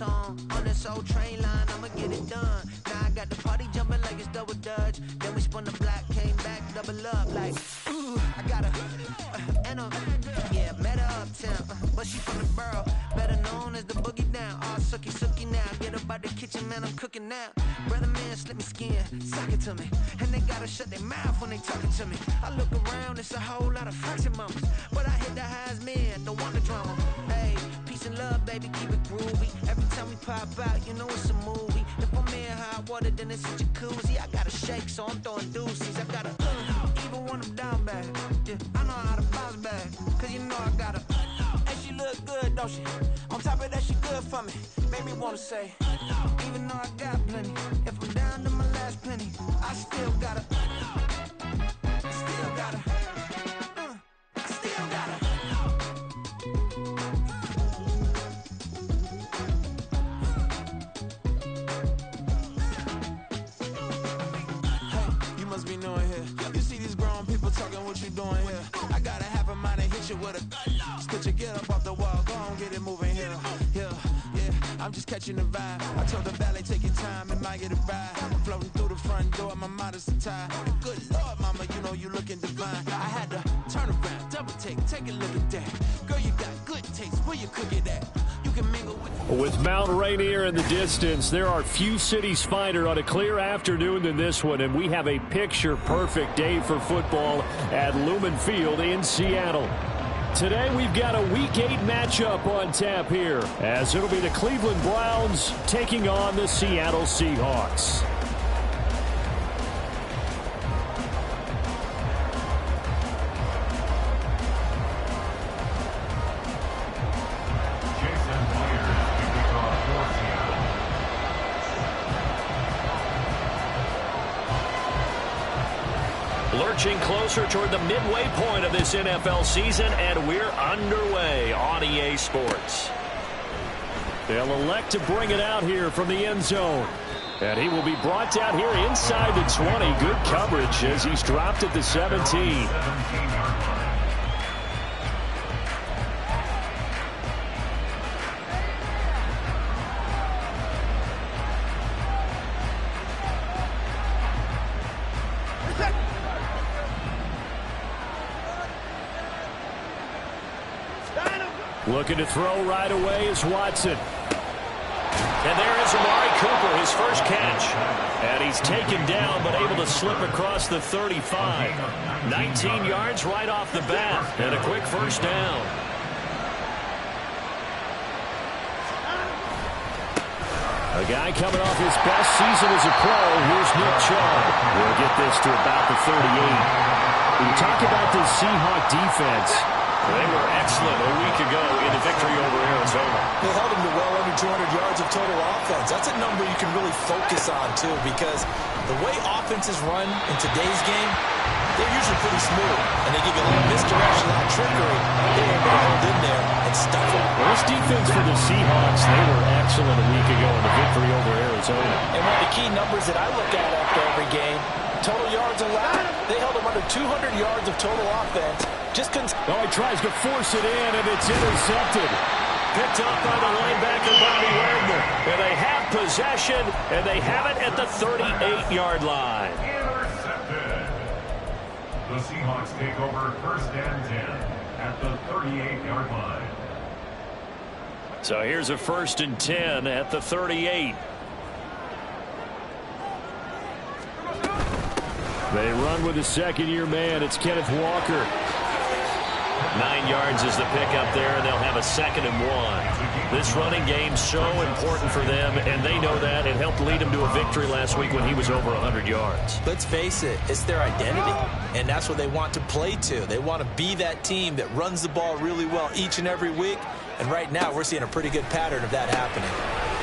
on this old train line, I'ma get it done. Now I got the party jumping like it's double dutch. Then we spun the block, came back, double up like, ooh, I got a, and a, yeah, met her uptown, but she from the borough, better known as the boogie down. All sookie now, get up out the kitchen, man, I'm cooking now. Brother man, slip me skin, suck it to me, and they gotta shut their mouth when they talking to me. I look around, it's a whole lot of fraction mamas, but I hit the highs, man, don't want the drama. Hey, peace and love, baby, keep it groovy. Every time we pop out, you know it's a movie. If I'm in hot water, then it's a jacuzzi. I gotta shake, so I'm throwing deuces. I gotta, even when I'm down bad, yeah, I know how to bounce back, cause you know I gotta, and she look good, don't she? On top of that, she good for me. Make me wanna say, even though I got plenty, if I'm down to my last penny, I still gotta, I still gotta. Talking what you doing here. I gotta have a mind to hit you with a stitch you, get up off the wall, go on, get it moving here. Yeah, I'm just catching the vibe. I told the ballet, take your time, it might get a ride. Floating through the front door, my modest attire. Good Lord, mama, you know you looking divine. I had to turn around, double take a look at that. Girl, you got good taste, where you cook it at? You can mingle with Mount Rainier in the distance, there are few cities finer on a clear afternoon than this one, and we have a picture-perfect day for football at Lumen Field in Seattle. Today we've got a Week 8 matchup on tap here, as it'll be the Cleveland Browns taking on the Seattle Seahawks. Lurching closer toward the midway point of this NFL season, and we're underway on EA Sports. They'll elect to bring it out here from the end zone. And he will be brought down here inside the 20. Good coverage as he's dropped at the 17. Looking to throw right away is Watson. And there is Amari Cooper, his first catch. And he's taken down, but able to slip across the 35. 19 yards right off the bat, and a quick first down. A guy coming off his best season as a pro. Here's Nick Chubb. We'll get this to about the 38. We talk about the Seahawk defense. They were excellent a week ago in the victory over Arizona. They held them to well under 200 yards of total offense. That's a number you can really focus on, too, because the way offenses run in today's game, they're usually pretty smooth, and they give you a little misdirection, a lot of trickery. They're able to hold in there and stuff it. Well, this defense for the Seahawks, they were excellent a week ago in the victory over Arizona. And one of the key numbers that I look at after every game, total yards allowed, they held them under 200 yards of total offense. Just couldn't. Oh, he tries to force it in, and it's intercepted. Picked up by the linebacker, Bobby Wagner. And they have possession, and they have it at the 38-yard line. Intercepted. The Seahawks take over first and 10 at the 38-yard line. So here's a first and 10 at the 38. They run with a second-year man. It's Kenneth Walker. 9 yards is the pickup there, and they'll have a 2nd and 1. This running game's so important for them, and they know that. It helped lead them to a victory last week when he was over 100 yards. Let's face it, it's their identity, and that's what they want to play to. They want to be that team that runs the ball really well each and every week, and right now we're seeing a pretty good pattern of that happening.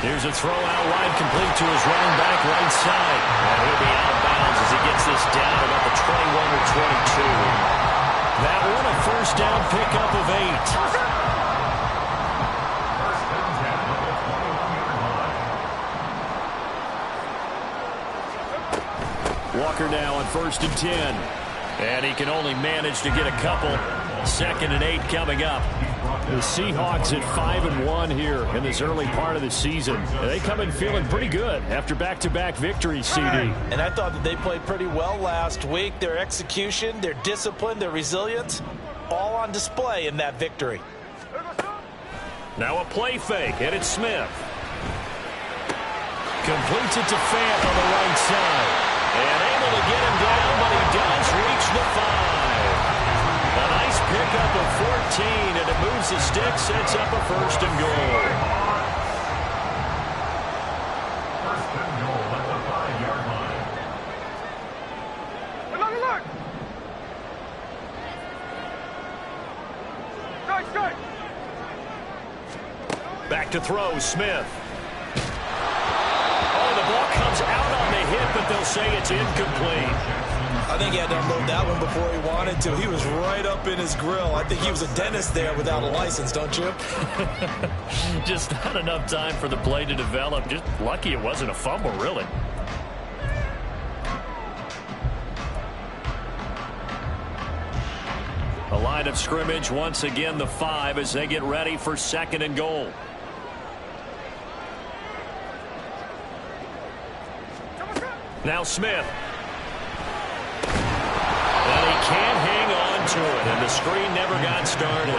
Here's a throw out wide, complete to his running back right side. And he'll be out of bounds as he gets this down about the 21 or 22. That one a first down pickup of 8. Walker now on 1st and 10. And he can only manage to get a couple. 2nd and 8 coming up. The Seahawks at 5-1 here in this early part of the season. And they come in feeling pretty good after back-to-back victories, CD. And I thought that they played pretty well last week. Their execution, their discipline, their resilience, all on display in that victory. Now a play fake, and it's Smith. Completes it to Fant on the right side. And able to get him down, but he does reach the 5. A nice pickup of 14, and it moves the stick, sets up a 1st and goal. 1st and goal at the 5-yard line. Back to throw, Smith. Oh, the ball comes out on the hit, but they'll say it's incomplete. I think he had to unload that one before he wanted to. He was right up in his grill. I think he was a dentist there without a license, don't you? Just not enough time for the play to develop. Just lucky it wasn't a fumble, really. A line of scrimmage, once again the 5 as they get ready for 2nd and goal. Now Smith. And he can't hang on to it, and the screen never got started.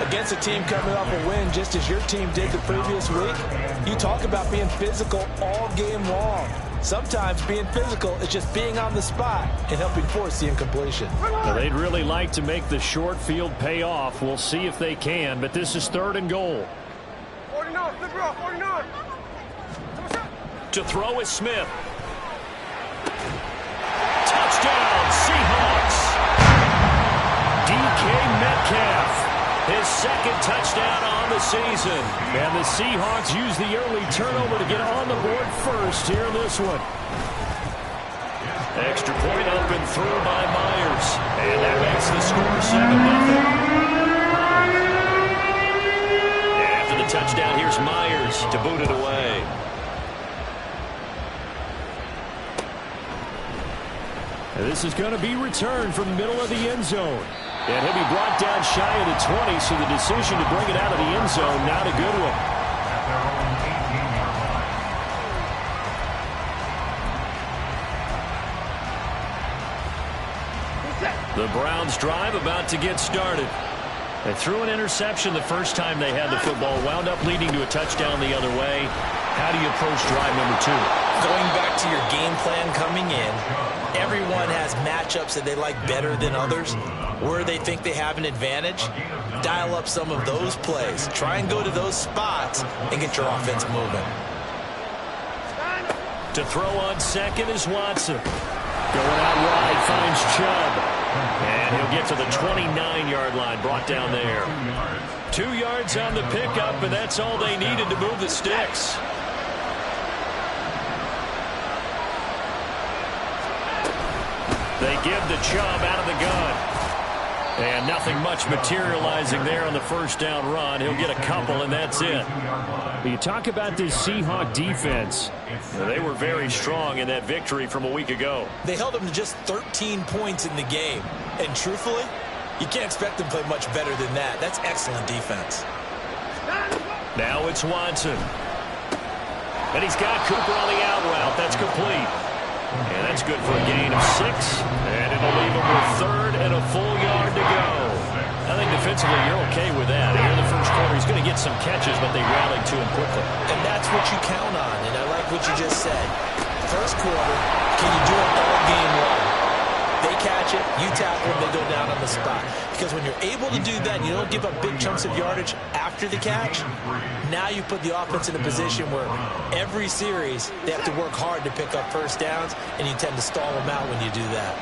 Against a team coming off a win, just as your team did the previous week, you talk about being physical all game long. Sometimes being physical is just being on the spot and helping force the incompletion. Now, they'd really like to make the short field pay off. We'll see if they can, but this is 3rd and goal. 49, flip it off, 49. To throw is Smith. Touchdown, Seahawks. DK Metcalf, his 2nd touchdown on the season. And the Seahawks use the early turnover to get on the board first here in this one. Extra point up and through by Myers. And that makes the score 7-0. And after the touchdown, here's Myers to boot it away. This is going to be returned from the middle of the end zone. And he'll be brought down shy of the 20, so the decision to bring it out of the end zone, not a good one. The Browns drive about to get started. They threw an interception the first time they had the football, wound up leading to a touchdown the other way. How do you approach drive number 2? Going back to your game plan coming in, everyone has matchups that they like better than others. Where they think they have an advantage, dial up some of those plays. Try and go to those spots and get your offense moving. To throw on 2nd is Watson. Going out wide, finds Chubb. And he'll get to the 29-yard line, brought down there. 2 yards on the pickup, and that's all they needed to move the sticks. They give the Chubb out of the gun. And nothing much materializing there on the 1st down run. He'll get a couple, and that's it. You talk about this Seahawk defense. They were very strong in that victory from a week ago. They held them to just 13 points in the game. And truthfully, you can't expect them to play much better than that. That's excellent defense. Now it's Watson. And he's got Cooper on the out route. That's complete. And that's good for a gain of 6. And it'll leave him with 3rd and a full yard to go. I think defensively you're okay with that. Here in the first quarter, he's going to get some catches, but they rallied to him quickly. And that's what you count on. And I like what you just said. First quarter, can you do it all game long? They catch it, you tackle them, they go down on the spot. Because when you're able to do that and you don't give up big chunks of yardage after the catch, now you put the offense in a position where every series they have to work hard to pick up 1st downs, and you tend to stall them out when you do that.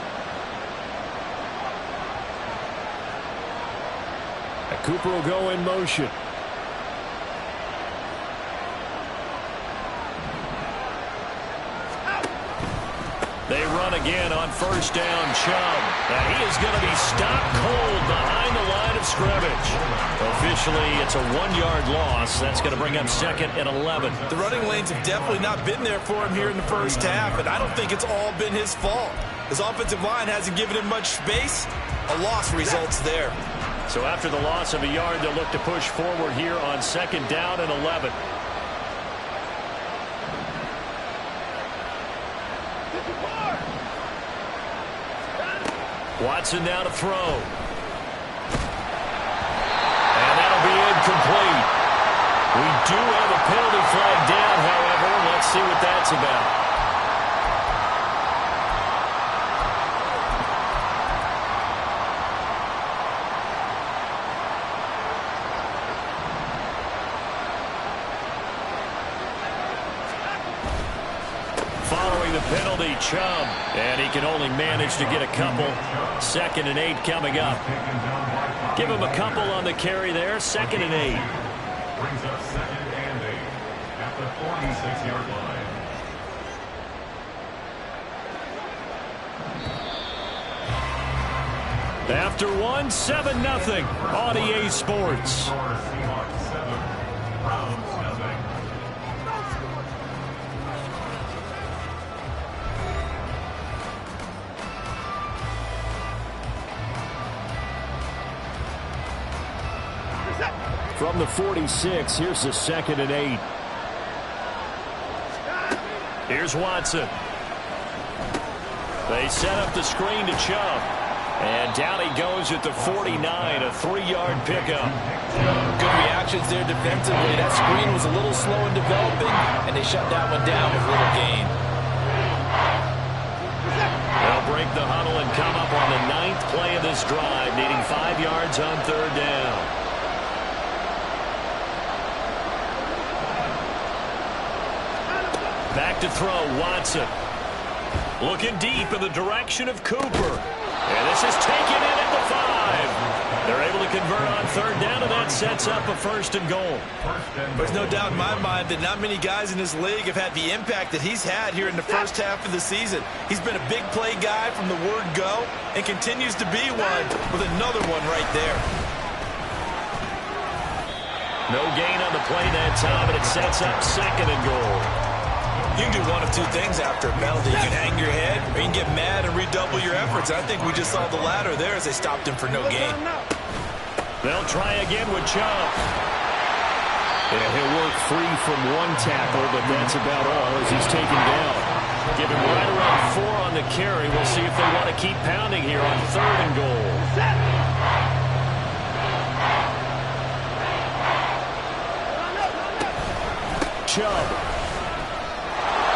Cooper will go in motion. They run again on 1st down, Chubb. And he is going to be stopped cold behind the line of scrimmage. Officially, it's a 1-yard loss. That's going to bring up 2nd and 11. The running lanes have definitely not been there for him here in the first half, and I don't think it's all been his fault. His offensive line hasn't given him much space. A loss results there. So after the loss of a yard, they'll look to push forward here on 2nd down and 11. Watson now to throw. And that'll be incomplete. We do have a penalty flag down, however. Let's see what that's about. Following the penalty, Chubb. And he can only manage to get a couple. 2nd and 8 coming up. Give him a couple on the carry there. 2nd and 8. Brings up 2nd and 8 at the 46-yard line. After one, 7-0 on EA Sports. Seahawks 7, Browns nothing. From the 46, here's the 2nd and 8. Here's Watson. They set up the screen to Chubb. And down he goes at the 49, a 3-yard pickup. Good reactions there defensively. That screen was a little slow in developing, and they shut that one down with little gain. They'll break the huddle and come up on the 9th play of this drive, needing 5 yards on 3rd down. Back to throw, Watson. Looking deep in the direction of Cooper. And this is taken in at the 5. They're able to convert on 3rd down, and that sets up a 1st and goal. There's no doubt in my mind that not many guys in this league have had the impact that he's had here in the first half of the season. He's been a big play guy from the word go and continues to be one with another one right there. No gain on the play that time, and it sets up 2nd and goal. You can do one of two things after a penalty. You can hang your head, or you can get mad and redouble your efforts. I think we just saw the latter there as they stopped him for no gain. They'll try again with Chubb. Yeah, he'll work free from one tackle, but that's about all as he's taken down. Give him right around 4 on the carry. We'll see if they want to keep pounding here on 3rd and goal. Chubb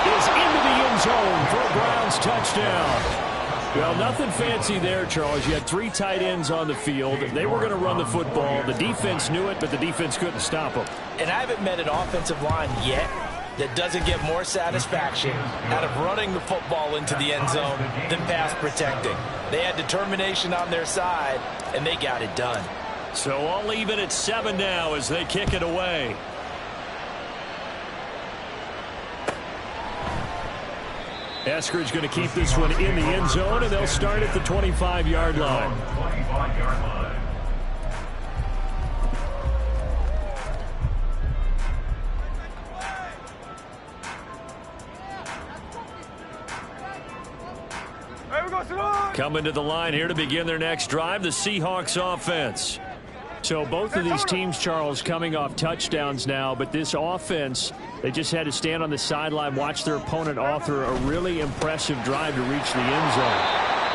is into the end zone for a Browns touchdown. Well, nothing fancy there, Charles. You had 3 tight ends on the field. They were going to run the football. The defense knew it, but the defense couldn't stop them. And I haven't met an offensive line yet that doesn't get more satisfaction out of running the football into the end zone than pass protecting. They had determination on their side, and they got it done. So all even at 7 now as they kick it away. Eskridge going to keep this one in the end zone, and they'll start at the 25-yard line. 25-yard line. Coming to the line here to begin their next drive, the Seahawks offense. So both of these teams, Charles, coming off touchdowns now, but this offense, they just had to stand on the sideline, watch their opponent author a really impressive drive to reach the end zone.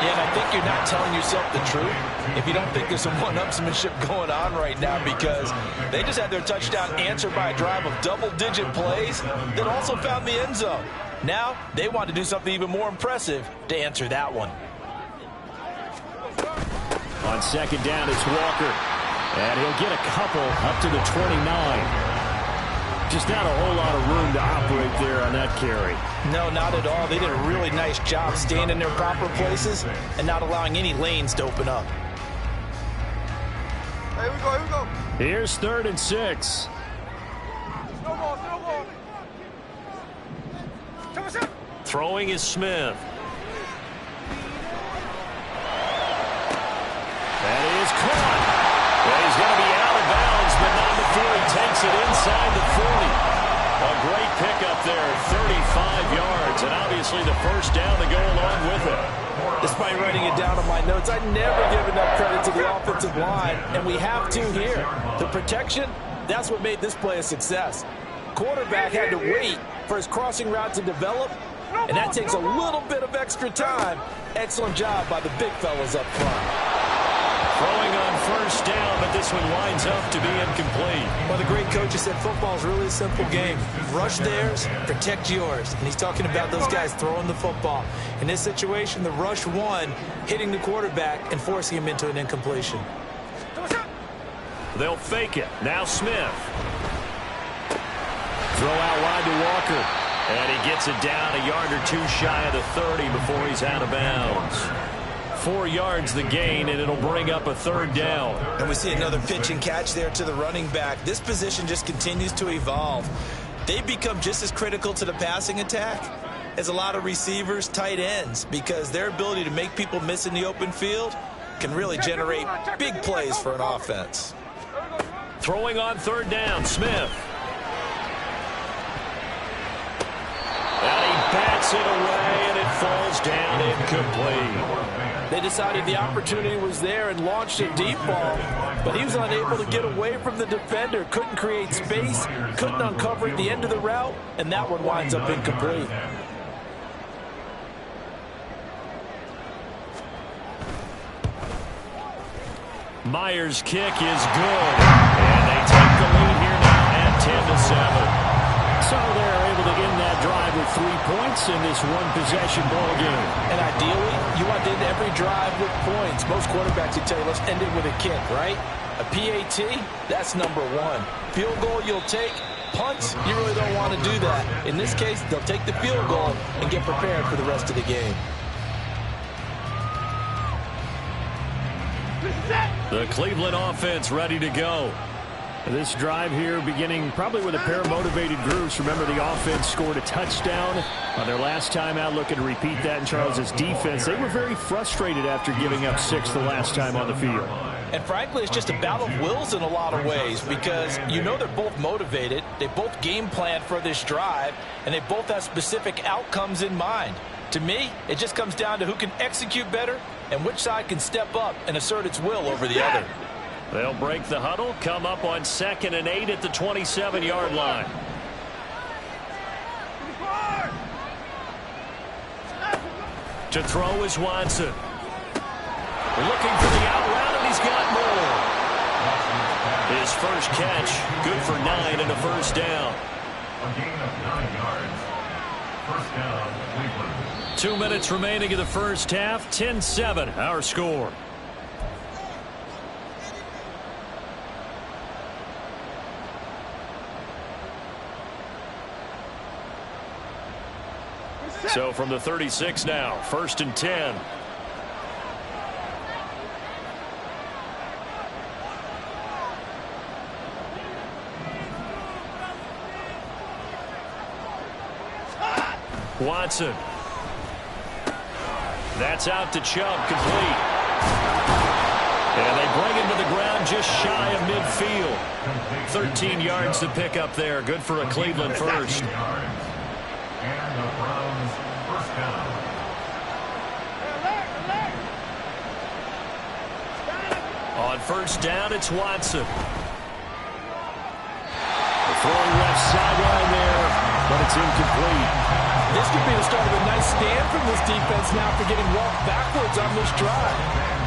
Yeah, and I think you're not telling yourself the truth if you don't think there's some one-upsmanship going on right now, because they just had their touchdown answered by a drive of double-digit plays that also found the end zone. Now, they want to do something even more impressive to answer that one. On 2nd down, it's Walker. And he'll get a couple up to the 29. Just not a whole lot of room to operate there on that carry. No, not at all. They did a really nice job staying in their proper places and not allowing any lanes to open up. Here we go. Here's 3rd and 6. Snowball. Throwing is Smith. That is caught. Well, he's going to be out of bounds, but not before he takes it inside the 40. A great pickup there, 35 yards, and obviously the 1st down to go along with it. Despite writing it down on my notes, I never give enough credit to the offensive line, and we have to here. The protection, that's what made this play a success. Quarterback had to wait for his crossing route to develop, and that takes a little bit of extra time. Excellent job by the big fellas up front. Throwing on first down, but this one winds up to be incomplete. Well, the great coach has said football is really a simple game. Rush theirs, protect yours. And he's talking about those guys throwing the football. In this situation, the rush won, hitting the quarterback and forcing him into an incompletion. They'll fake it. Now Smith. Throw out wide to Walker. And he gets it down a yard or two shy of the 30 before he's out of bounds. 4 yards the gain, and it'll bring up a third down. And we see another pitch and catch there to the running back. This position just continues to evolve. They become just as critical to the passing attack as a lot of receivers, tight ends, because their ability to make people miss in the open field can really generate big plays for an offense. Throwing on third down, Smith. And he bats it away, and it falls down incomplete. They decided the opportunity was there and launched a deep ball, but he was unable to get away from the defender, couldn't create space, couldn't uncover at the end of the route, and that one winds up incomplete. Myers' kick is good, and they take the lead here now at 10-7. So they're able to end that drive with 3 points in this one-possession ball game. And ideally, you want to end every drive with points. Most quarterbacks would tell you, let's end it with a kick, right? A PAT, that's number one. Field goal you'll take. Punts, you really don't want to do that. In this case, they'll take the field goal and get prepared for the rest of the game. The Cleveland offense ready to go. This drive here beginning probably with a pair of motivated groups. Remember, the offense scored a touchdown on their last time out. Looking to repeat that in Charles' defense. They were very frustrated after giving up 6 the last time on the field. And frankly, it's just a battle of wills in a lot of ways, because you know they're both motivated. They both game plan for this drive, and they both have specific outcomes in mind. To me, it just comes down to who can execute better and which side can step up and assert its will over the other. They'll break the huddle, come up on 2nd and 8 at the 27-yard line. To throw is Watson. Looking for the out route, and he's got more. His first catch, good for 9 and a first down. A gain of 9 yards. First down, Cleveland. 2 minutes remaining in the first half. 10-7, our score. So from the 36 now, 1st and 10. Watson. That's out to Chubb, complete. And they bring him to the ground just shy of midfield. 13 yards to pick up there. Good for a Cleveland first. And the Browns first down. On first down, it's Watson. Throwing left sideline there, but it's incomplete. This could be the start of a nice stand from this defense now for getting walked backwards on this drive.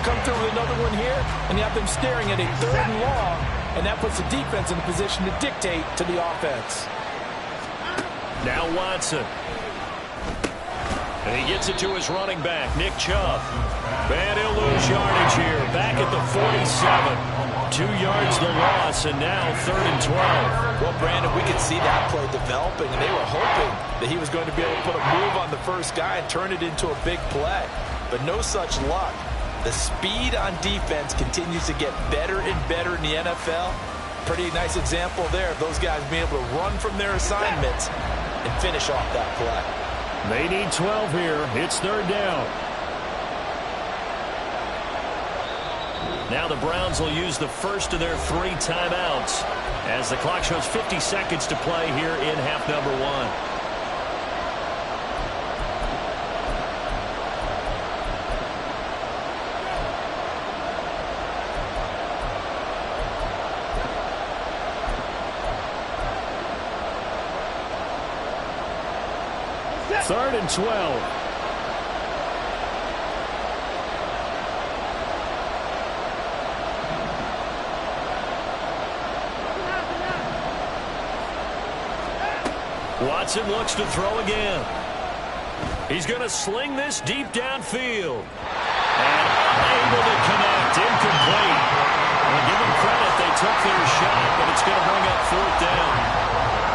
Come through with another one here, and you have them staring at a 3rd and long, and that puts the defense in a position to dictate to the offense. Now Watson. And he gets it to his running back, Nick Chubb. And he'll lose yardage here. Back at the 47. 2 yards the loss, and now 3rd and 12. Well, Brandon, we could see that play developing, and they were hoping that he was going to be able to put a move on the first guy and turn it into a big play. But no such luck. The speed on defense continues to get better and better in the NFL. Pretty nice example there of those guys being able to run from their assignments and finish off that play. They need 12 here. It's 3rd down. Now the Browns will use the first of their 3 timeouts as the clock shows 50 seconds to play here in half number 1. 3rd and 12. Watson looks to throw again. He's going to sling this deep downfield. And unable to connect. Incomplete. Well, give them credit. They took their shot, but it's going to bring up 4th down.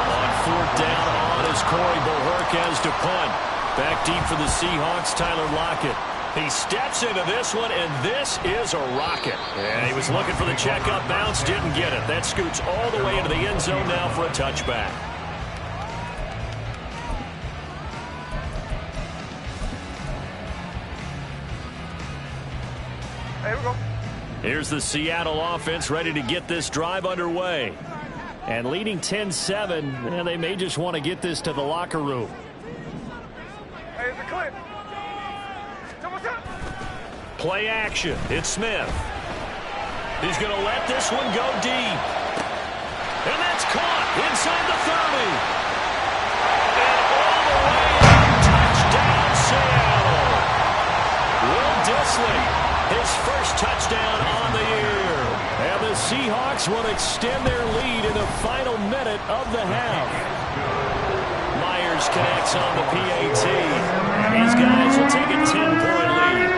On 4th down on is Corey Bohorquez to punt. Back deep for the Seahawks, Tyler Lockett. He steps into this one, and this is a rocket. And he was looking for the checkup bounce, didn't get it. That scoots all the way into the end zone now for a touchback. Here we go. Here's the Seattle offense ready to get this drive underway. And leading 10-7, and they may just want to get this to the locker room. Hey, it's a clip. What's up? Play action. It's Smith. He's going to let this one go deep. And that's caught inside the 30. And all the way in. Touchdown, Seattle. Will Dissly. His first touchdown on the year. And the Seahawks will extend their lead in the final minute of the half. Myers connects on the PAT. These guys will take a 10-point lead.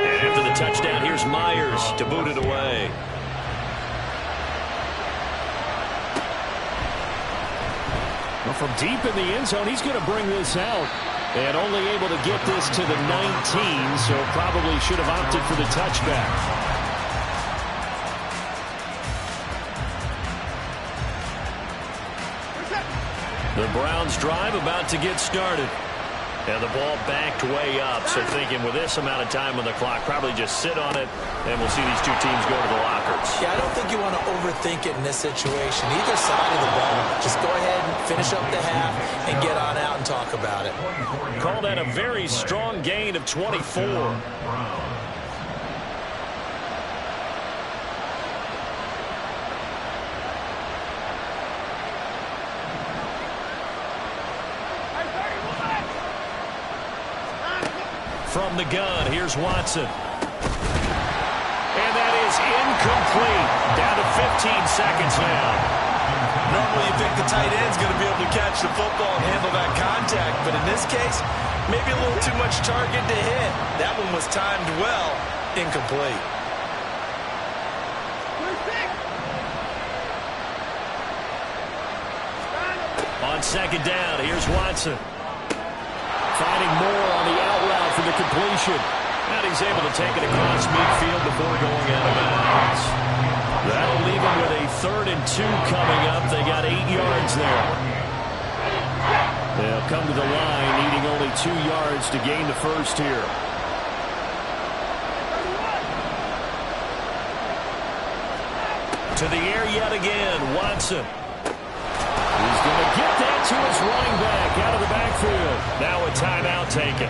And after the touchdown, here's Myers to boot it away. Well, from deep in the end zone, he's going to bring this out. And only able to get this to the 19, so probably should have opted for the touchback. The Browns drive about to get started. And the ball backed way up, so thinking with this amount of time on the clock, probably just sit on it, and we'll see these two teams go to the lockers. Yeah, I don't think you want to overthink it in this situation. Either side of the ball. Just go ahead and finish up the half and get on out and talk about it. Call that a very strong gain of 24. From the gun, here's Watson. And that is incomplete. Down to 15 seconds now. Normally you think the tight end's going to be able to catch the football and handle that contact, but in this case, maybe a little too much target to hit. That one was timed well. Incomplete. On 2nd down, here's Watson. Finding more on the out route for the completion. And he's able to take it across midfield before going out of bounds. That'll leave him with a 3rd and 2 coming up. They got 8 yards there. They'll come to the line, needing only 2 yards to gain the first here. To the air yet again, Watson. He's going to get that to his running back out of the backfield. Now a timeout taken.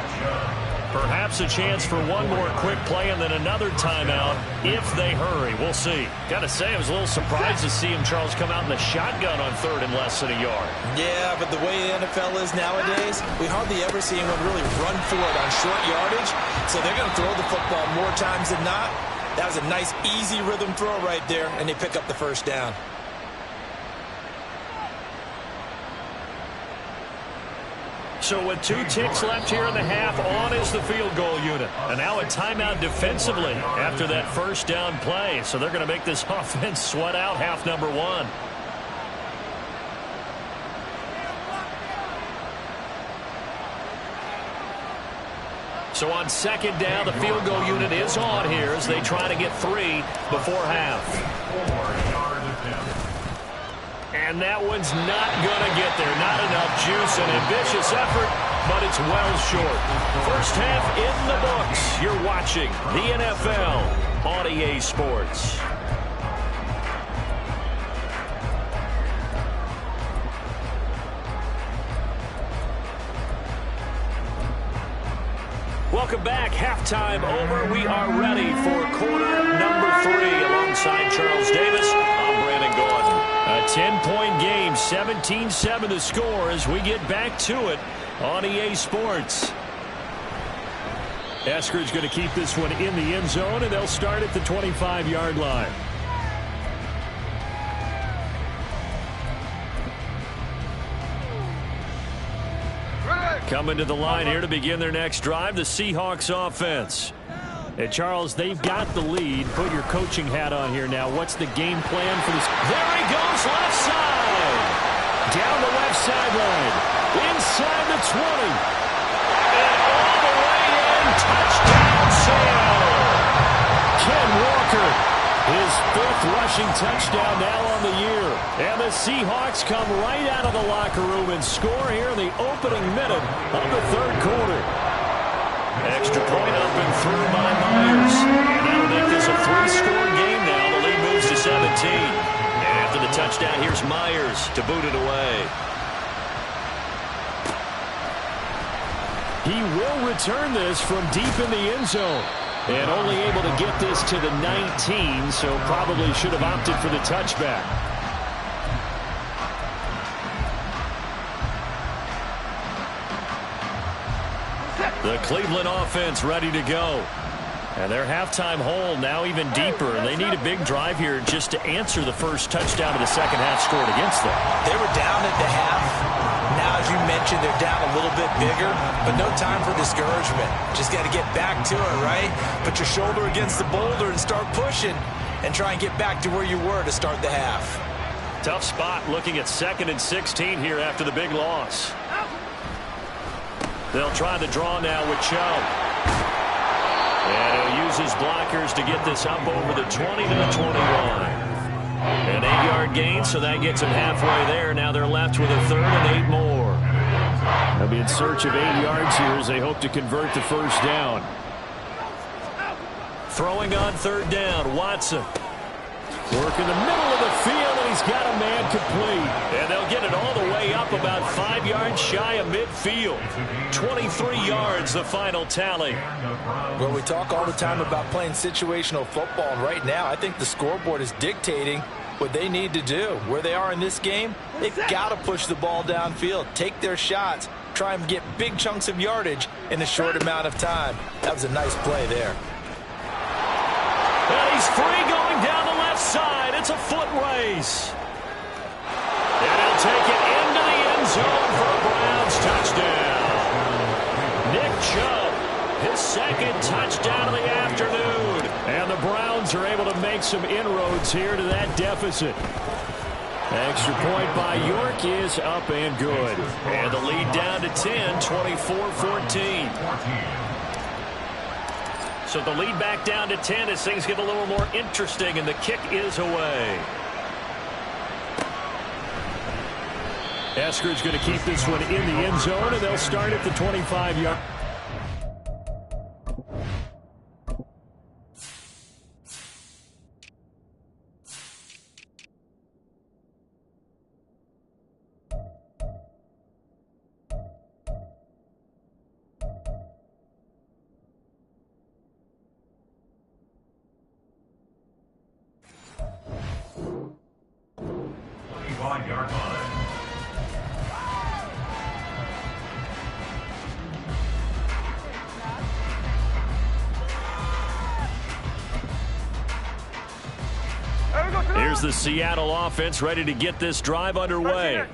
Perhaps a chance for one more quick play and then another timeout if they hurry. We'll see. Got to say, I was a little surprised to see him, Charles, come out in the shotgun on 3rd and less than a yard. Yeah, but the way the NFL is nowadays, we hardly ever see anyone really run for it on short yardage. So they're going to throw the football more times than not. That was a nice, easy rhythm throw right there, and they pick up the first down. So with 2 ticks left here in the half, on is the field goal unit. And now a timeout defensively after that first down play. So they're going to make this offense sweat out half number 1. So on 2nd down, the field goal unit is on here as they try to get 3 before half. And that one's not going to get there. Not enough juice, an ambitious effort, but it's well short. First half in the books. You're watching the NFL on EA Sports. Welcome back. Halftime over. We are ready for quarter number 3 alongside Charles Davis. I'm Brandon Gaudin. 10-point game, 17-7 the score as we get back to it on EA Sports. Eskridge going to keep this one in the end zone, and they'll start at the 25-yard line. Coming to the line here to begin their next drive, the Seahawks offense. And Charles, they've got the lead. Put your coaching hat on here now. What's the game plan for this? There he goes, left side. Down the left sideline. Inside the 20. And all the way in. Touchdown, Seattle. Ken Walker, his 5th rushing touchdown now on the year. And the Seahawks come right out of the locker room and score here in the opening minute of the 3rd quarter. Extra point up and through by Myers. And that'll make this a 3-score game now. The lead moves to 17. And after the touchdown, here's Myers to boot it away. He will return this from deep in the end zone. And only able to get this to the 19, so probably should have opted for the touchback. The Cleveland offense ready to go. And their halftime hole now even deeper, and they need a big drive here just to answer the first touchdown of the second half scored against them. They were down at the half. Now, as you mentioned, they're down a little bit bigger, but no time for discouragement. Just got to get back to it, right? Put your shoulder against the boulder and start pushing and try and get back to where you were to start the half. Tough spot looking at 2nd and 16 here after the big loss. They'll try the draw now with Chubb. And he'll use his blockers to get this up over the 20 to the 21. An 8-yard gain, so that gets them halfway there. Now they're left with a 3rd and 8 more. They'll be in search of 8 yards here as they hope to convert the first down. Throwing on 3rd down, Watson. Work in the middle of the field, and he's got a man complete. And they'll get it all the way up about 5 yards shy of midfield. 23 yards, the final tally. Well, we talk all the time about playing situational football, and right now I think the scoreboard is dictating what they need to do. Where they are in this game, they've got to push the ball downfield, take their shots, try and get big chunks of yardage in a short amount of time. That was a nice play there. And he's free going down the left side. It's a foot race. And he'll take it into the end zone for a Browns touchdown. Nick Chubb, his 2nd touchdown of the afternoon. And the Browns are able to make some inroads here to that deficit. Extra point by York is up and good. And the lead down to 10, 24-14. So the lead back down to 10 as things get a little more interesting, and the kick is away. Eskridge going to keep this one in the end zone, and they'll start at the 25-yard. Yard line. Here's the Seattle offense ready to get this drive underway.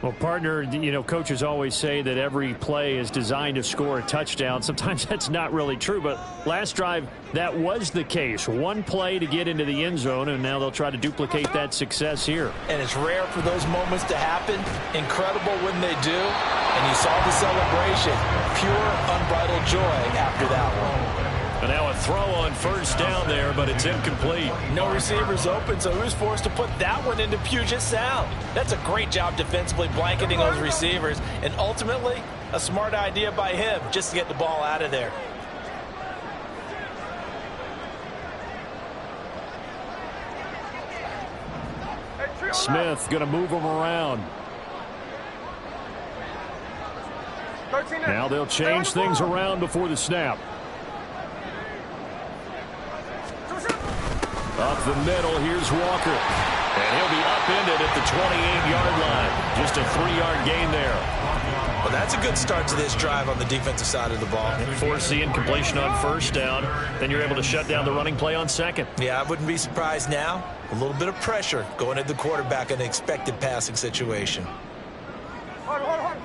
Well, partner, you know, coaches always say that every play is designed to score a touchdown. Sometimes that's not really true, but last drive, that was the case. One play to get into the end zone, and now they'll try to duplicate that success here. And it's rare for those moments to happen. Incredible when they do. And you saw the celebration. Pure, unbridled joy after that one. And now a throw on first down there, but it's incomplete. No receivers open, so who's forced to put that one into Puget Sound? That's a great job defensively blanketing those receivers, and ultimately a smart idea by him just to get the ball out of there. Smith going to move him around. Now they'll change things around before the snap. Up the middle, here's Walker. And he'll be upended at the 28-yard line. Just a 3-yard gain there. Well, that's a good start to this drive on the defensive side of the ball. Force the incompletion on first down. Then you're able to shut down the running play on second. Yeah, I wouldn't be surprised now. A little bit of pressure going at the quarterback in an expected passing situation. Hold on.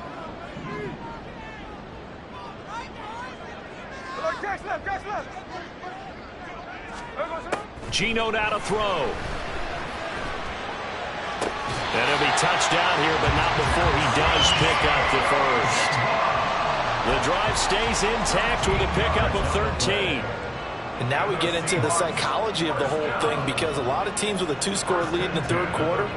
Catch left. Geno now to throw. And he'll be touchdown here, but not before he does pick up the first. The drive stays intact with a pickup of 13. And now we get into the psychology of the whole thing, because a lot of teams with a 2-score lead in the third quarter,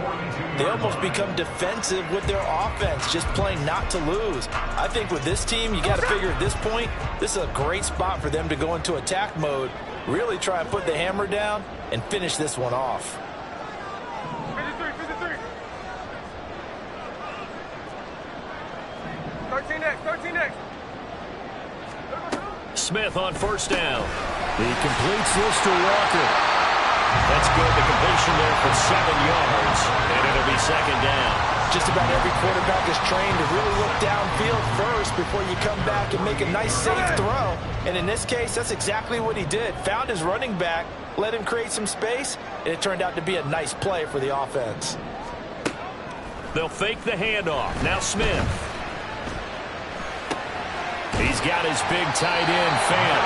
they almost become defensive with their offense, just playing not to lose. I think with this team, you got to figure at this point, this is a great spot for them to go into attack mode, really try and put the hammer down and finish this one off. 53. 13 next. Smith on first down. He completes this to Walker. That's good. The completion there for 7 yards, and it'll be second down. Just about every quarterback is trained to really look downfield first before you come back and make a nice, safe throw. And in this case, that's exactly what he did. Found his running back, let him create some space, and it turned out to be a nice play for the offense. They'll fake the handoff. Now Smith. He's got his big tight end, Fant.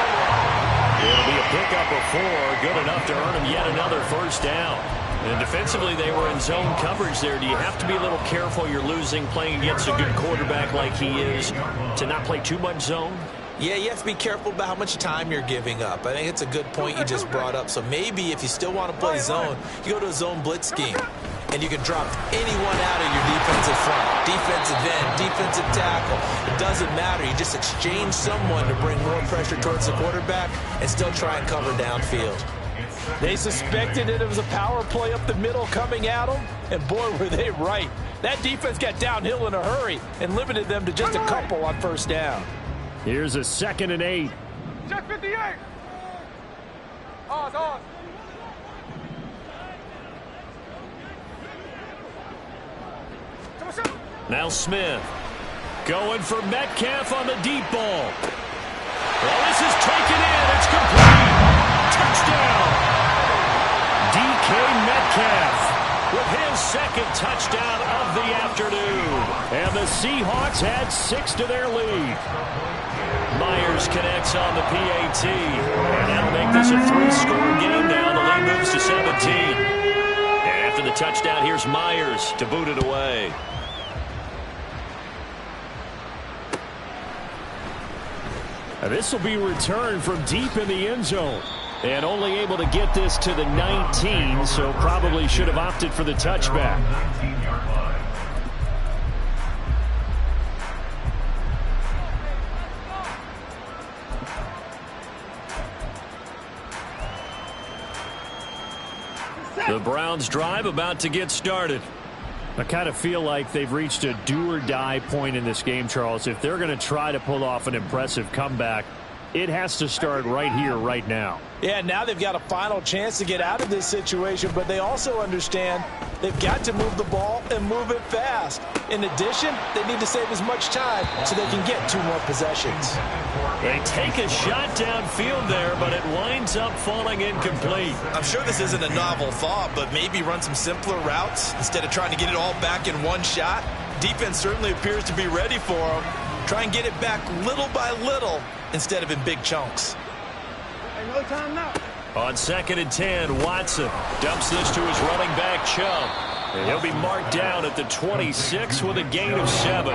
It'll be a pickup of 4, good enough to earn him yet another first down. And defensively, they were in zone coverage there. Do you have to be a little careful you're losing playing against a good quarterback like he is to not play too much zone? Yeah, you have to be careful about how much time you're giving up. I think it's a good point you just brought up. So maybe if you still want to play zone, you go to a zone blitz scheme. And you can drop anyone out of your defensive front, defensive end, defensive tackle. It doesn't matter. You just exchange someone to bring more pressure towards the quarterback and still try and cover downfield. They suspected it was a power play up the middle coming at them, and boy, were they right. That defense got downhill in a hurry and limited them to just a couple on first down. Here's a 2nd and 8. Check 58. Oz. Now Smith going for Metcalf on the deep ball. Well, this is taken in. It's complete. Touchdown. DK Metcalf with his 2nd touchdown of the afternoon. And the Seahawks add 6 to their lead. Myers connects on the PAT. And that'll make this a 3-score game now. The lead moves to 17. And after the touchdown, here's Myers to boot it away. This will be returned from deep in the end zone. And only able to get this to the 19, so probably should have opted for the touchback. The Browns drive about to get started. I kind of feel like they've reached a do-or-die point in this game, Charles. If they're going to try to pull off an impressive comeback, it has to start right here, right now. Yeah, now they've got a final chance to get out of this situation, but they also understand they've got to move the ball and move it fast. In addition, they need to save as much time so they can get 2 more possessions. They take a shot downfield there, but it winds up falling incomplete. I'm sure this isn't a novel thought, but maybe run some simpler routes instead of trying to get it all back in one shot. Defense certainly appears to be ready for them. Try and get it back little by little instead of in big chunks. No time now. On 2nd and 10, Watson dumps this to his running back, Chubb. And he'll be marked down at the 26 with a gain of 7.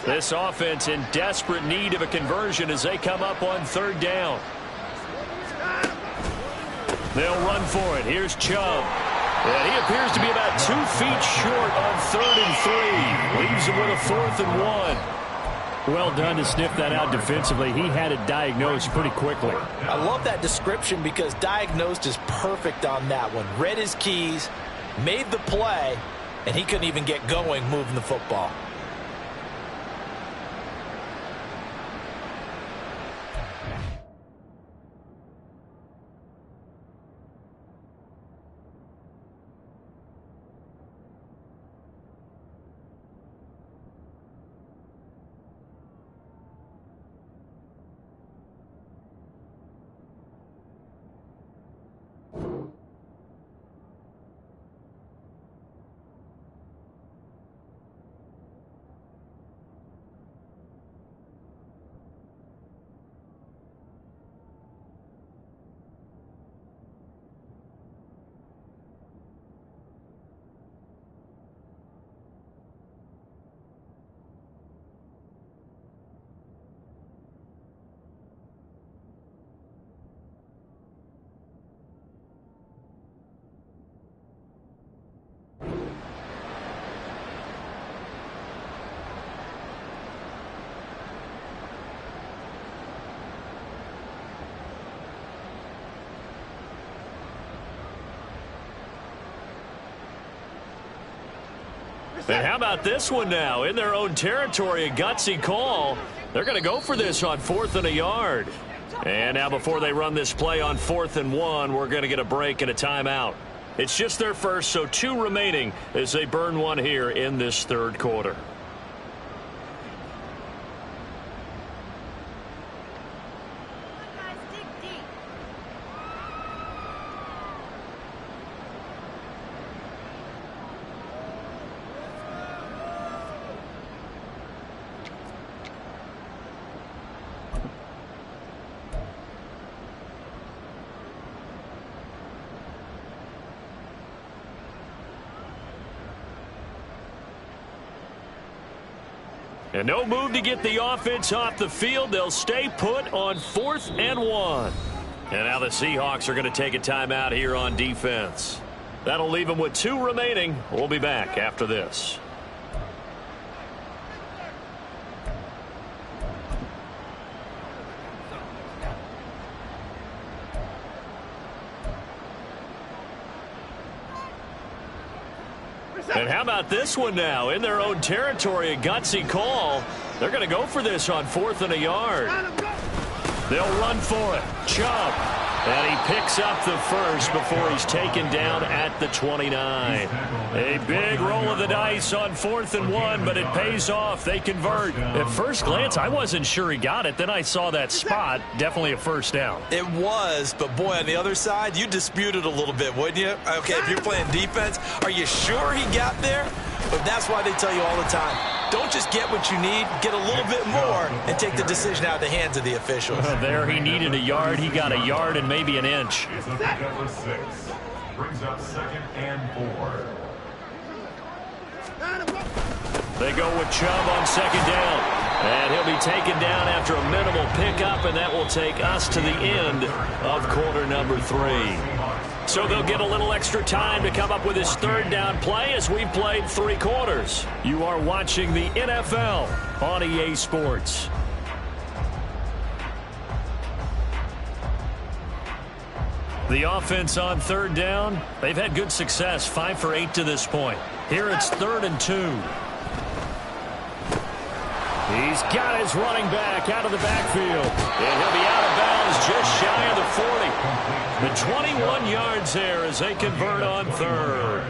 This offense in desperate need of a conversion as they come up on 3rd down. They'll run for it. Here's Chubb. And he appears to be about 2 feet short on 3rd and 3. Leaves him with a 4th and 1. Well done to sniff that out defensively. He had it diagnosed pretty quickly. I love that description because diagnosed is perfect on that one. Read his keys, made the play, and he couldn't even get going moving the football. And how about this one now? In their own territory, a gutsy call. They're going to go for this on 4th and a yard. And now before they run this play on 4th and 1, we're going to get a break and a timeout. It's just their first, so 2 remaining as they burn one here in this third quarter. And no move to get the offense off the field. They'll stay put on 4th and 1. And now the Seahawks are going to take a timeout here on defense. That'll leave them with 2 remaining. We'll be back after this. And how about this one now? In their own territory, a gutsy call. They're going to go for this on 4th and a yard. They'll run for it. Chubb. And he picks up the first before he's taken down at the 29. A big roll of the dice on 4th and 1, but it pays off. They convert. At first glance, I wasn't sure he got it. Then I saw that spot. Definitely a first down. It was, but boy, on the other side, you dispute it a little bit, wouldn't you? Okay, if you're playing defense, are you sure he got there? But that's why they tell you all the time, don't just get what you need, get a little bit more, and take the decision out of the hands of the officials. There he needed a yard. He got a yard and maybe an inch. Is a pickup of 6. Brings up 2nd and 4. They go with Chubb on 2nd down. And he'll be taken down after a minimal pickup, and that will take us to the end of quarter number 3. So they'll get a little extra time to come up with his 3rd down play as we've played 3 quarters. You are watching the NFL on EA Sports. The offense on 3rd down, they've had good success, 5 for 8 to this point. Here it's 3rd and 2. He's got his running back out of the backfield. And he'll be out of bounds just shy of the 40. The 21 yards there as they convert on 3rd.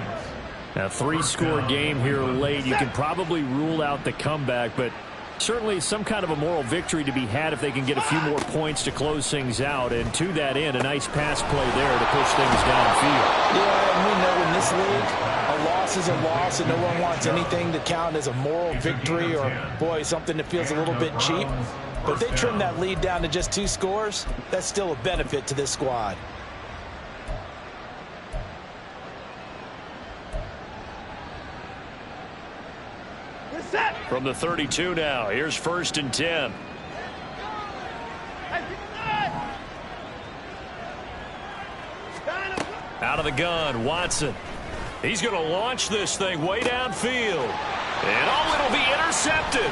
A 3-score game here late. You can probably rule out the comeback, but certainly some kind of a moral victory to be had if they can get a few more points to close things out. And to that end, a nice pass play there to push things downfield. Yeah, and we know in this league, a loss is a loss, and no one wants anything to count as a moral victory or, boy, something that feels a little bit cheap. But if they trim that lead down to just 2 scores, that's still a benefit to this squad. From the 32 now, here's 1st and 10. Out of the gun, Watson. He's going to launch this thing way downfield. And it'll be intercepted.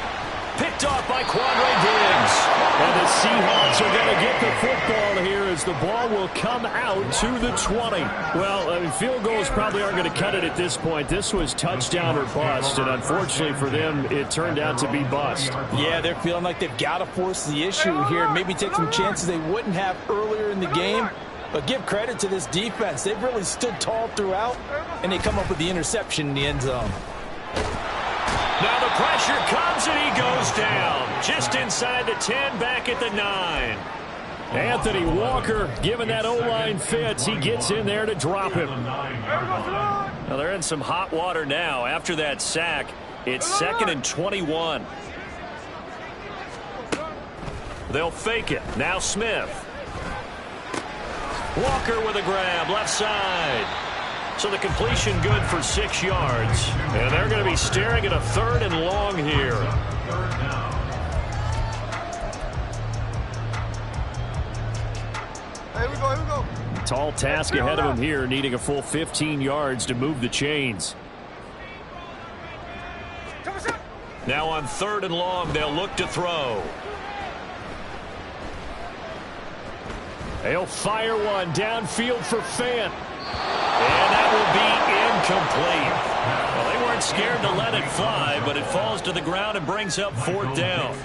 Picked off by Quandre Diggs. And the Seahawks are going to get the football here as the ball will come out to the 20. Well, I mean, field goals probably aren't going to cut it at this point. This was touchdown or bust, and unfortunately for them, it turned out to be bust. Yeah, they're feeling like they've got to force the issue here. Maybe take some chances they wouldn't have earlier in the game. But give credit to this defense. They've really stood tall throughout, and they come up with the interception in the end zone. Now the pressure comes, and he goes down. Just inside the 10, back at the 9. Anthony Walker giving that O-line fits. He gets in there to drop him. Now they're in some hot water now. After that sack, it's 2nd and 21. They'll fake it. Now Smith. Walker with a grab, left side. So the completion good for 6 yards. And they're going to be staring at a 3rd and long here. Here we go. Tall task ahead of him here, needing a full 15 yards to move the chains. Now on 3rd and long, they'll look to throw. They'll fire one downfield for Fant. And that will be incomplete. Well, they weren't scared to let it fly, but it falls to the ground and brings up 4th down.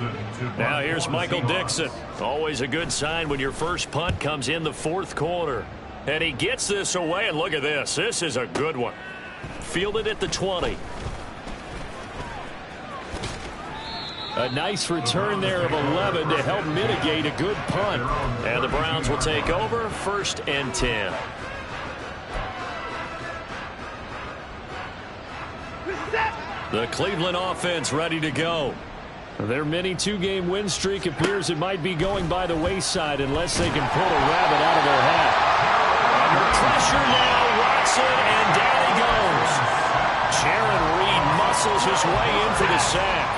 Now here's Michael Dixon. Always a good sign when your first punt comes in the 4th quarter. And he gets this away, and look at this. This is a good one. Fielded at the 20. A nice return there of 11 to help mitigate a good punt. And the Browns will take over, 1st and 10. The Cleveland offense ready to go. Their mini 2-game win streak appears it might be going by the wayside unless they can pull a rabbit out of their hat. Under pressure now, Watson, and down he goes. Jaron Reed muscles his way in for the sack.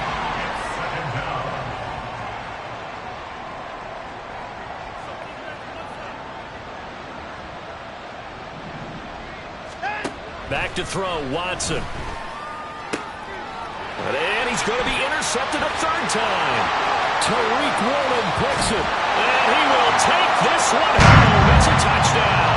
Back to throw, Watson. And he's going to be intercepted a 3rd time. Tariq Woolen picks it. And he will take this one home. It's a touchdown.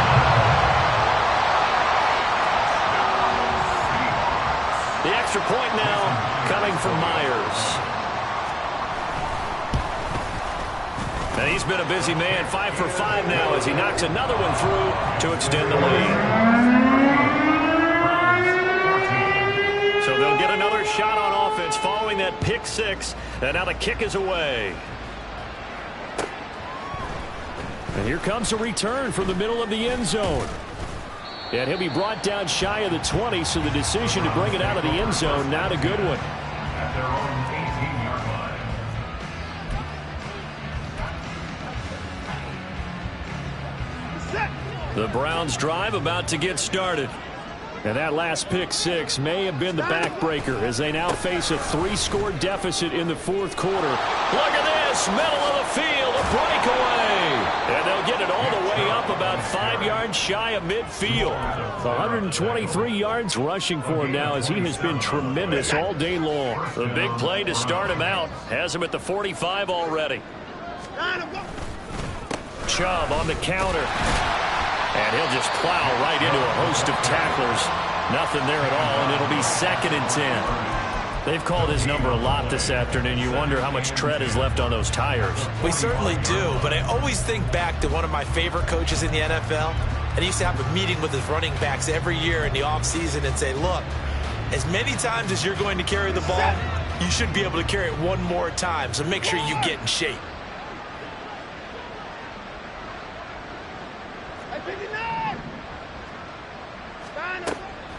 The extra point now coming from Myers. And he's been a busy man, 5 for 5 now as he knocks another one through to extend the lead. So they'll get another shot on offense following that pick 6. And now the kick is away. And here comes a return from the middle of the end zone. And he'll be brought down shy of the 20, so the decision to bring it out of the end zone, not a good one. At their own 18-yard line. The Browns drive about to get started. And that last pick 6 may have been the backbreaker as they now face a 3-score deficit in the 4th quarter. Look at this, middle of the field, a breakaway. And they'll get it all the way up about 5 yards shy of midfield. 123 yards rushing for him now as he has been tremendous all day long. The big play to start him out has him at the 45 already. Chubb on the counter. And he'll just plow right into a host of tacklers. Nothing there at all, and it'll be 2nd and 10. They've called his number a lot this afternoon. You wonder how much tread is left on those tires. We certainly do, but I always think back to one of my favorite coaches in the NFL. And he used to have a meeting with his running backs every year in the offseason and say, look, as many times as you're going to carry the ball, you should be able to carry it one more time, so make sure you get in shape.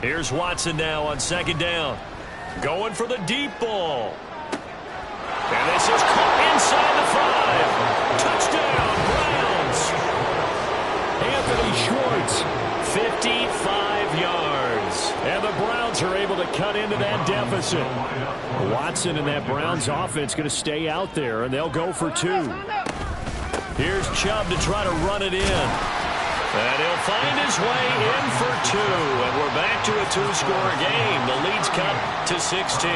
Here's Watson now on 2nd down. Going for the deep ball. And this is caught inside the 5. Touchdown, Browns. Anthony Schwartz, 55 yards. And the Browns are able to cut into that deficit. Watson and that Browns offense going to stay out there, and they'll go for 2. Here's Chubb to try to run it in. And he'll find his way in for 2. And we're back to a 2-score game. The lead's cut to 16.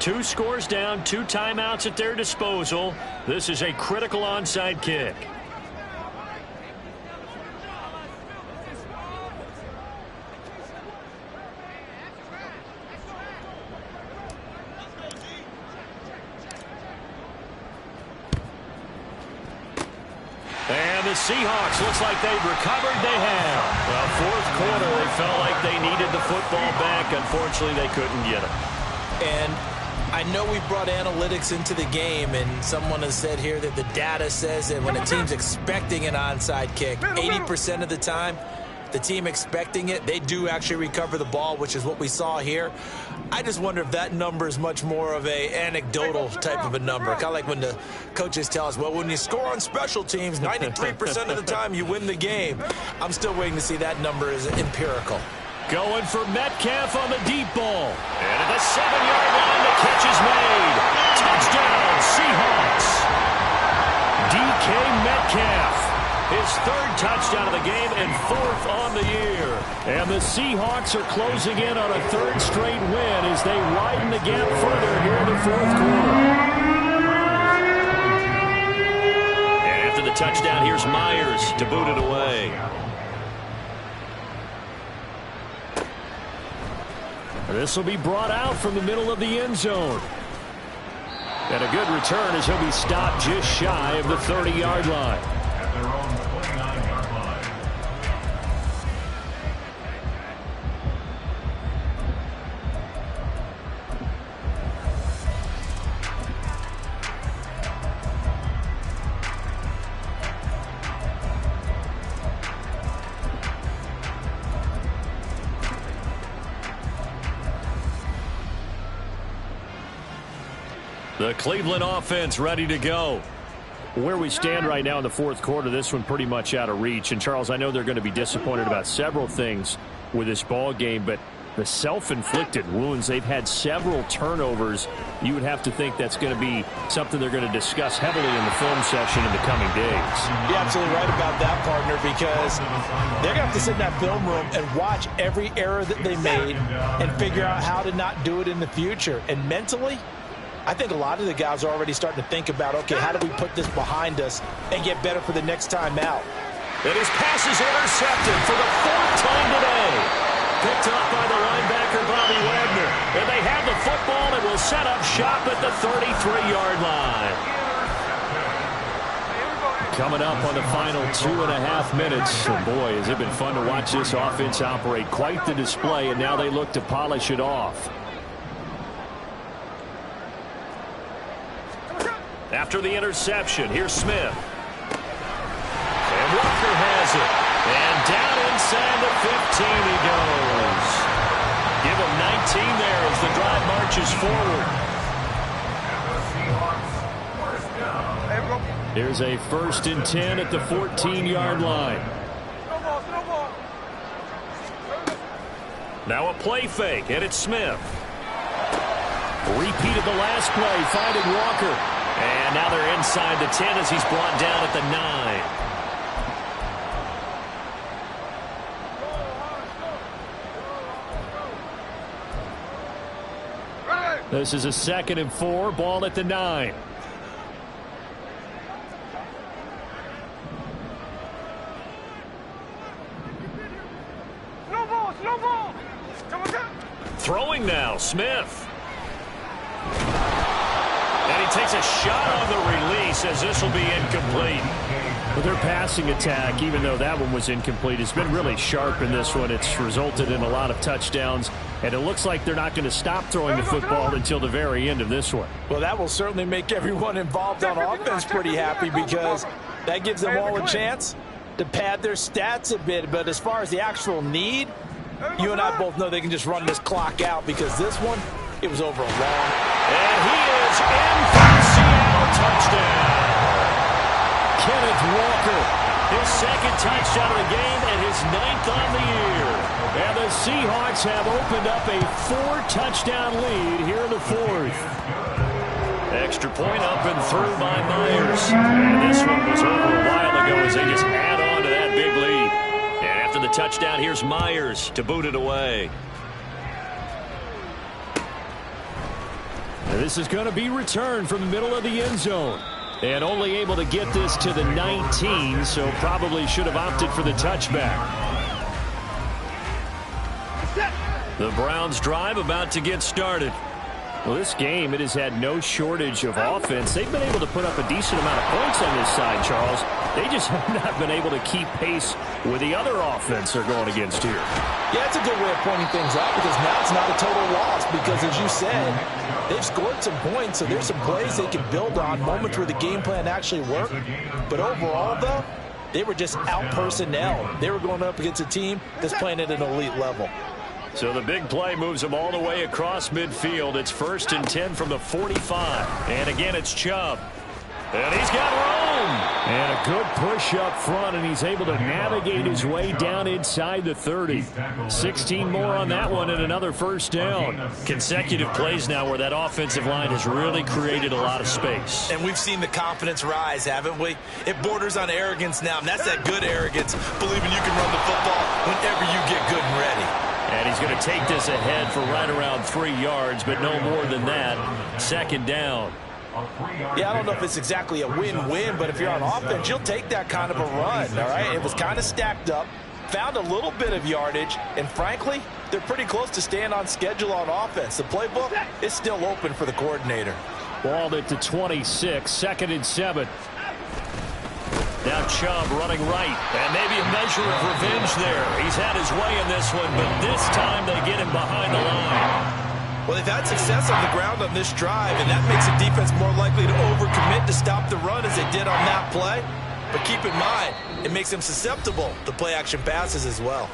2 scores down, 2 timeouts at their disposal. This is a critical onside kick. And the Seahawks, looks like they've recovered. They have. Well, fourth quarter, they felt like they needed the football back. Unfortunately, they couldn't get it. And I know we brought analytics into the game, and someone has said here that the data says that when a team's expecting an onside kick, 80% of the time, the team expecting it, they do actually recover the ball, which is what we saw here. I just wonder if that number is much more of a anecdotal type of a number. Kind of like when the coaches tell us, well, when you score on special teams, 93% of the time you win the game. I'm still waiting to see that number is empirical. Going for Metcalf on the deep ball. And at the 7-yard line, the catch is made. Touchdown, Seahawks. DK Metcalf. His 3rd touchdown of the game and 4th on the year. And the Seahawks are closing in on a 3rd straight win as they widen the gap further here in the 4th quarter. And after the touchdown, here's Myers to boot it away. This will be brought out from the middle of the end zone. And a good return as he'll be stopped just shy of the 30-yard line. At their own 29-yard line. The Cleveland offense ready to go. Where we stand right now in the 4th quarter, this one pretty much out of reach. And, Charles, I know they're going to be disappointed about several things with this ball game, but the self-inflicted wounds, they've had several turnovers. You would have to think that's going to be something they're going to discuss heavily in the film session in the coming days. You're absolutely right about that, partner, because they're going to have to sit in that film room and watch every error that they made and figure out how to not do it in the future. And mentally, I think a lot of the guys are already starting to think about, okay, how do we put this behind us and get better for the next time out? And his pass is intercepted for the 4th time today. Picked up by the linebacker, Bobby Wagner. And they have the football and will set up shop at the 33-yard line. Coming up on the final 2.5 minutes. And boy, has it been fun to watch this offense operate. Quite the display, and now they look to polish it off. After the interception, here's Smith. And Walker has it. And down inside the 15 he goes. Give him 19 there as the drive marches forward. Here's a 1st and 10 at the 14-yard line. Now a play fake, and it's Smith. Repeated the last play, finding Walker. And now they're inside the 10 as he's brought down at the 9. This is a 2nd and 4, ball at the 9. Slow ball, slow ball. Throwing now, Smith. And he takes a shot on the release as this will be incomplete. But their passing attack, even though that one was incomplete, has been really sharp in this one. It's resulted in a lot of touchdowns, and it looks like they're not going to stop throwing the football until the very end of this one. Well, that will certainly make everyone involved on offense pretty happy because that gives them all a chance to pad their stats a bit. But as far as the actual need, you and I both know they can just run this clock out because this one, it was over a long. And he is in for Seattle touchdown. Kenneth Walker, his 2nd touchdown of the game and his 9th on the year. And the Seahawks have opened up a 4-touchdown lead here in the 4th. Extra point up and through by Myers. And this one was over a while ago as they just add on to that big lead. And after the touchdown, here's Myers to boot it away. This is going to be returned from the middle of the end zone. And only able to get this to the 19, so probably should have opted for the touchback. The Browns drive about to get started. Well, this game, it has had no shortage of offense. They've been able to put up a decent amount of points on this side, Charles. They just have not been able to keep pace with the other offense they're going against here. Yeah, it's a good way of pointing things out because now it's not a total loss because, as you said, they've scored some points, so there's some plays they can build on, moments where the game plan actually worked. But overall, though, they were just out-personnel. They were going up against a team that's playing at an elite level. So the big play moves them all the way across midfield. It's 1st and 10 from the 45. And again, it's Chubb. And he's got room. And a good push up front, and he's able to navigate his way down inside the 30. 16 more on that one and another first down. Consecutive plays now where that offensive line has really created a lot of space. And we've seen the confidence rise, haven't we? It borders on arrogance now, and that's that good arrogance, believing you can run the football whenever you get good and ready. And he's going to take this ahead for right around 3 yards, but no more than that. 2nd down. Yeah, I don't know if it's exactly a win-win, but if you're on offense, you'll take that kind of a run, all right? It was kind of stacked up, found a little bit of yardage, and frankly, they're pretty close to staying on schedule on offense. The playbook is still open for the coordinator. Balled it to 26, 2nd and 7. Now Chubb running right, and maybe a measure of revenge there. He's had his way in this one, but this time they get him behind the line. Well, they've had success on the ground on this drive, and that makes the defense more likely to overcommit to stop the run as they did on that play. But keep in mind, it makes them susceptible to play-action passes as well.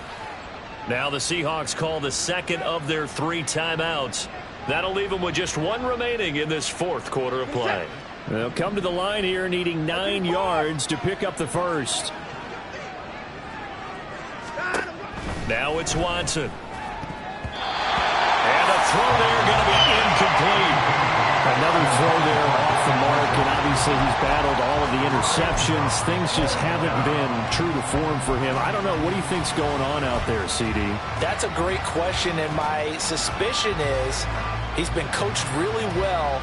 Now the Seahawks call the 2nd of their 3 timeouts. That'll leave them with just 1 remaining in this 4th quarter of play. They'll come to the line here needing 9 yards to pick up the first. Now it's Watson. And a throw there going to be incomplete. Another throw there off the mark, and obviously he's battled all of the interceptions. Things just haven't been true to form for him. I don't know. What do you think's going on out there, CD? That's a great question, and my suspicion is he's been coached really well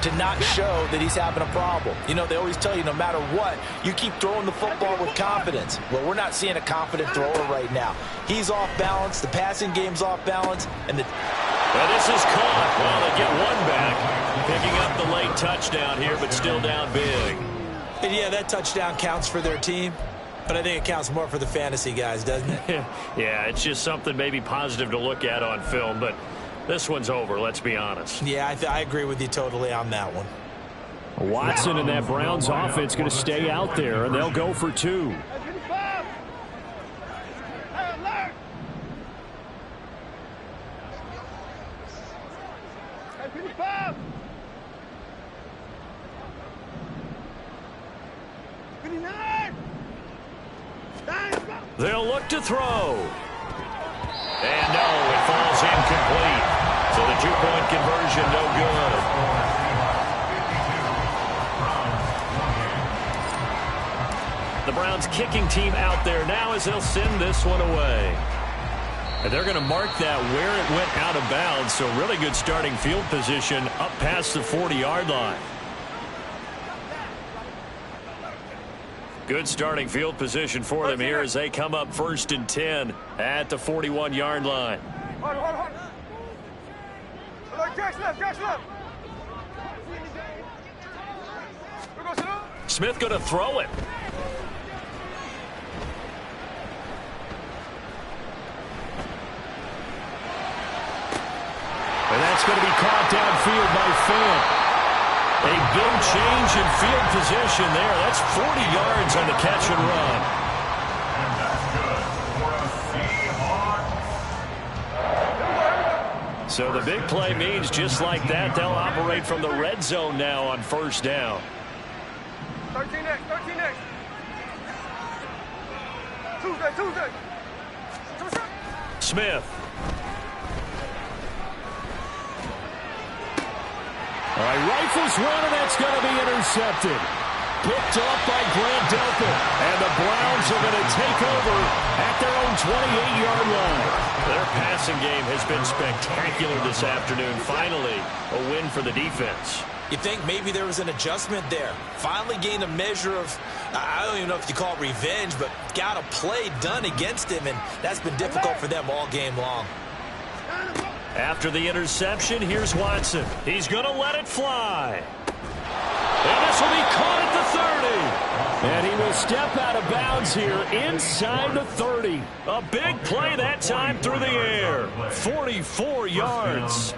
to not show that he's having a problem. You know, they always tell you no matter what, you keep throwing the football with confidence. Well, we're not seeing a confident thrower right now. He's off balance, the passing game's off balance, and this is caught. Well, they get one back, picking up the late touchdown here, but still down big. And yeah, that touchdown counts for their team, but I think it counts more for the fantasy guys, doesn't it? Yeah, it's just something maybe positive to look at on film, but this one's over, let's be honest. Yeah, I agree with you totally on that one. Watson and that Browns offense going to stay out there, and they'll go for 2. They'll look to throw. And no, it falls incomplete. So the 2-point conversion, no good. The Browns kicking team out there now as they'll send this one away. And they're going to mark that where it went out of bounds. So really good starting field position up past the 40-yard line. Good starting field position for them here as they come up 1st and 10 at the 41-yard line. Hold. Catch left. Smith going to throw it. And that's going to be caught downfield by Fant. A big change in field position there. That's 40 yards on the catch and run. And that's good for a Seahawks. So the big play means just like that, they'll operate from the red zone now on 1st down. 13 next. Tuesday. Smith. All right, rifles one, and that's going to be intercepted. Picked off by Grant Delpit. And the Browns are going to take over at their own 28-yard line. Their passing game has been spectacular this afternoon. Finally, a win for the defense. You think maybe there was an adjustment there. Finally gained a measure of, I don't even know if you call it revenge, but got a play done against him, and that's been difficult for them all game long. After the interception, here's Watson. He's going to let it fly. And this will be caught at the 30. And he will step out of bounds here inside the 30. A big play that time through the air. 44 yards.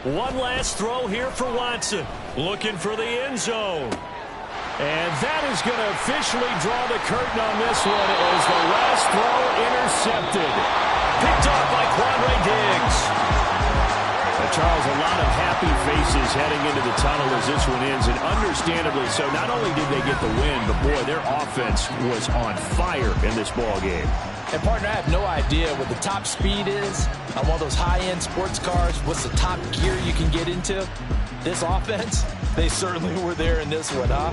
One last throw here for Watson. Looking for the end zone. And that is going to officially draw the curtain on this one as the last throw intercepted. Picked off by Quandre Diggs. Charles, a lot of happy faces heading into the tunnel as this one ends, and understandably so. Not only did they get the win, but boy, their offense was on fire in this ball game. And, partner, I have no idea what the top speed is on one of those high-end sports cars. What's the top gear you can get into? This offense, they certainly were there in this one, huh?